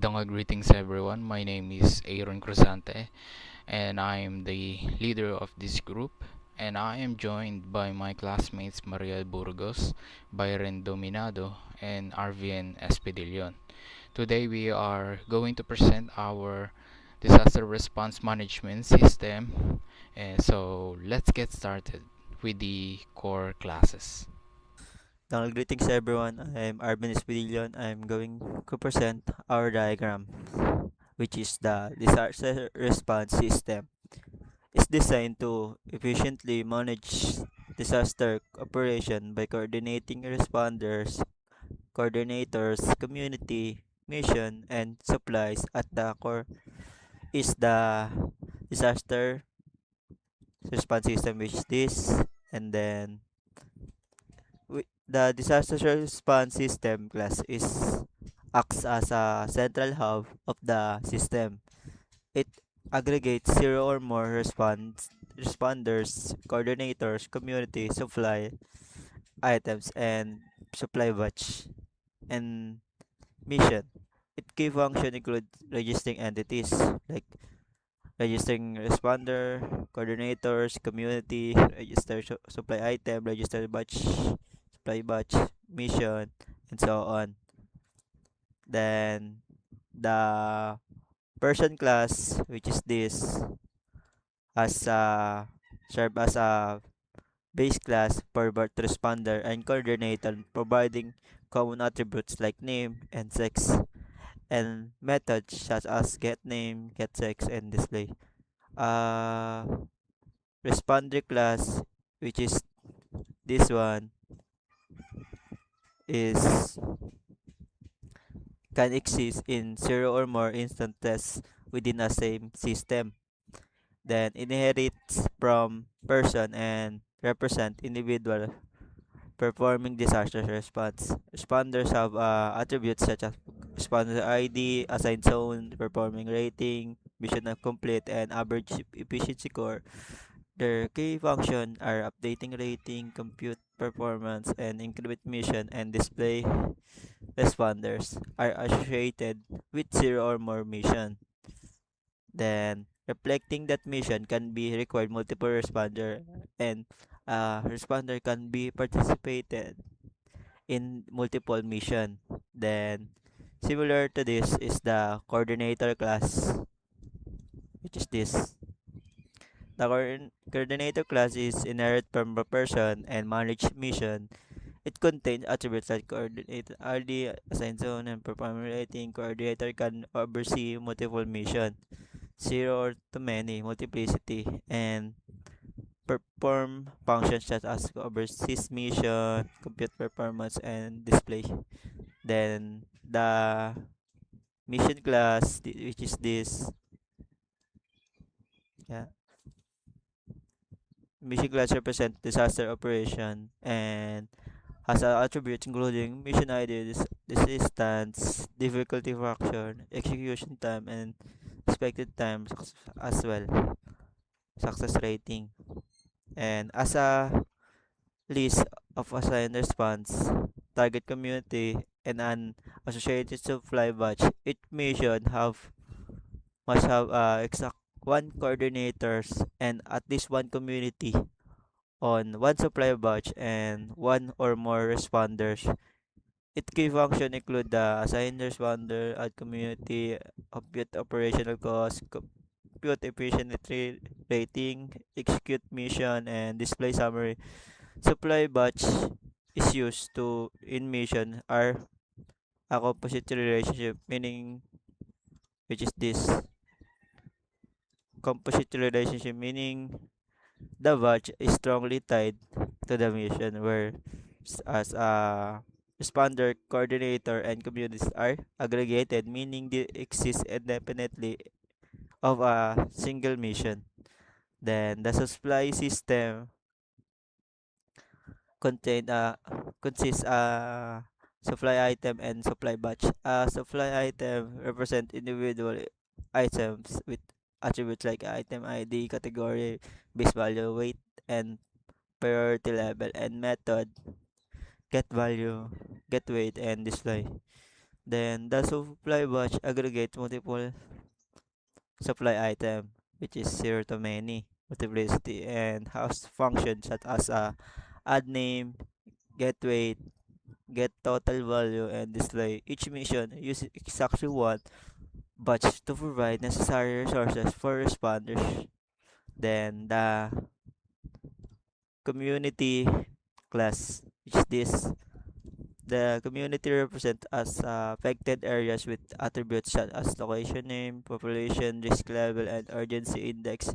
Magandang greetings everyone. My name is Aaron Cruzante and I am the leader of this group, and I am joined by my classmates Mariel Burgos, Byron Dominado, and Arvian Espedillon. Today we are going to present our disaster response management system. So let's get started with the core classes. Greetings everyone, I'm Arvin Espedillon. I'm going to present our diagram, which is the disaster response system. It's designed to efficiently manage disaster operation by coordinating responders, coordinators, community, mission, and supplies. At the core is the disaster response system, which is this, and then the disaster response system class is acts as a central hub of the system. It aggregates zero or more responders, coordinators, community, supply items, and supply batch and mission. Its key function include registering entities like registering responder, coordinators, community, register supply item, register batch, supply batch, mission, and so on. Then the person class, which is this, as a serve as a base class for both responder and coordinator, providing common attributes like name and sex, and methods such as get name, get sex, and display. Uh, Responder class, which is this one, is can exist in zero or more instances within a same system. Then inherits from person and represent individual performing disaster response. Responders have attributes such as responder ID, assigned zone, performing rating, mission complete, and average efficiency score. Their key function are updating rating, compute performance, and increment mission and display responders are associated with zero or more mission. Then reflecting that mission can be required multiple responder, and responder can be participated in multiple mission. Then similar to this is the coordinator class, which is this. The coordinator class is inherit from a person and manage mission. It contains attributes like coordinator RD, assigned zone, and performance rating. Coordinator can oversee multiple mission, zero or to many, multiplicity, and perform functions such as overseas mission, compute performance, and display. Then the mission class, which is this, yeah, mission class represent disaster operation and has attributes including mission ID, resistance, difficulty factor, execution time, and expected time as well, success rating. And as a list of assigned response, target community, and an associated supply batch, each mission must have exact one coordinators and at least one community on one supply batch and one or more responders. Its key function include the assign responder, add community, compute operational cost, compute efficiency rating, execute mission, and display summary. Supply batch is used to in mission are a composite relationship, meaning which is this composite relationship, meaning the batch is strongly tied to the mission, where as a responder, coordinator, and communities are aggregated, meaning they exist independently of a single mission. Then the supply system contain consists supply item and supply batch. Supply item represent individual items with attributes like item ID, category, base value, weight, and priority level, and method get value, get weight, and display. Then the supply batch aggregates multiple supply item, which is zero to many multiplicity, and has functions such as add name, get weight, get total value, and display. Each mission uses exactly one batch to provide necessary resources for responders. Then the community class, which is this. The community represent as affected areas with attributes such as location name, population, risk level, and urgency index.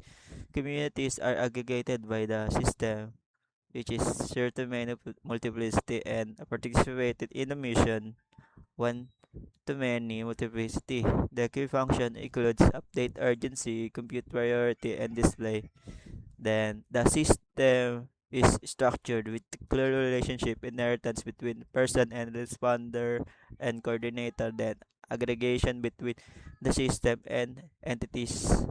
Communities are aggregated by the system, which is certain multiplicity, and participated in a mission one to many multiplicity. The key function includes update urgency, compute priority, and display. Then the system is structured with clear relationship inheritance between person and responder and coordinator. Then aggregation between the system and entities,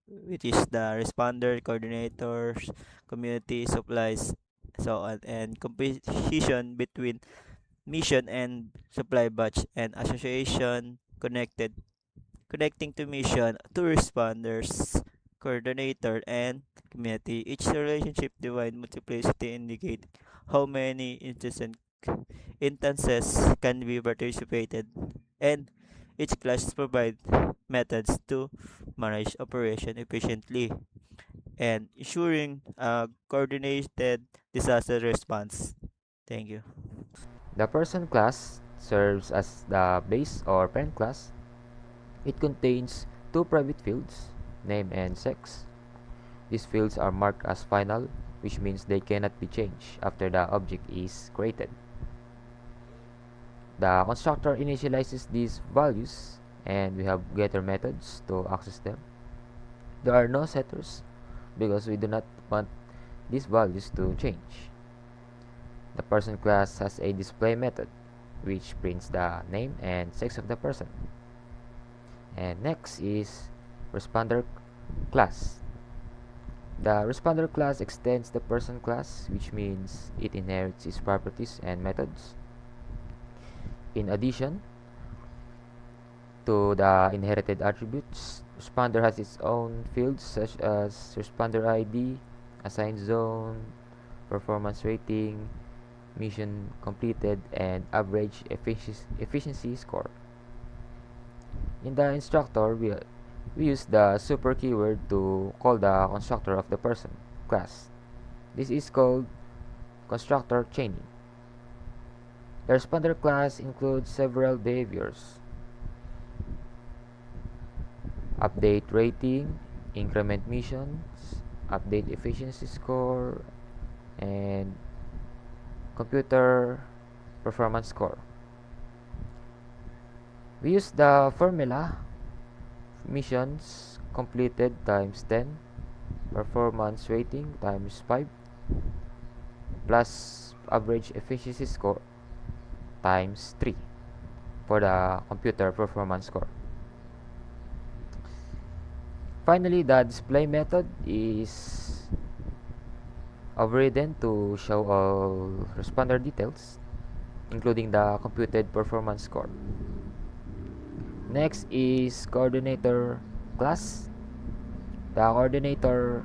which is the responder, coordinators, community, supplies, so on, and competition between mission and supply batch, and association connecting to mission to responders, coordinator, and community. Each relationship divide multiplicity indicate how many instances can be participated, and each class provide methods to manage operation efficiently and ensuring a coordinated disaster response. Thank you. The person class serves as the base or parent class. It contains two private fields, name and sex. These fields are marked as final, which means they cannot be changed after the object is created. The constructor initializes these values, and we have getter methods to access them. There are no setters because we do not want these values to change. The person class has a display method which prints the name and sex of the person. And next is responder class. The responder class extends the person class, which means it inherits its properties and methods. In addition to the inherited attributes, responder has its own fields such as responder ID, assigned zone, performance rating, mission completed, and average efficiency score. In the instructor, we use the super keyword to call the constructor of the person class. This is called constructor chaining. The responder class includes several behaviors: update rating, increment missions, update efficiency score, and computer performance score. We use the formula missions completed times 10, performance rating times 5, plus average efficiency score times 3 for the computer performance score. Finally, the display method is overridden to show all responder details, including the computed performance score. Next is coordinator class. The coordinator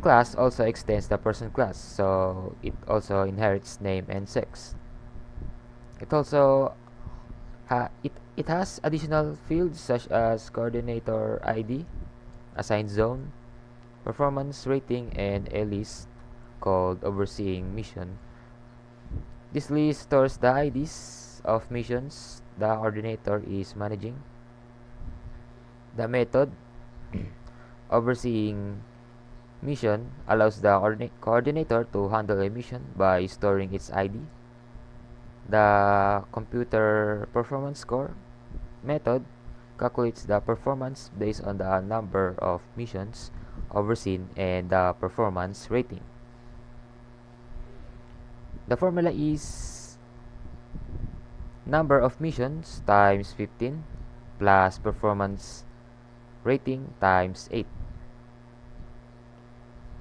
class also extends the person class, so it also inherits name and sex. It also it has additional fields such as coordinator ID, assigned zone, performance rating, and a list called overseeing mission. This list stores the IDs of missions the coordinator is managing. The method overseeing mission allows the coordinator to handle a mission by storing its ID. The computer performance score method calculates the performance based on the number of missions overseen and the performance rating. The formula is number of missions times 15 plus performance rating times 8.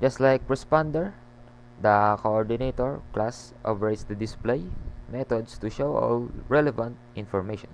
Just like responder, the coordinator class overrides the display methods to show all relevant information.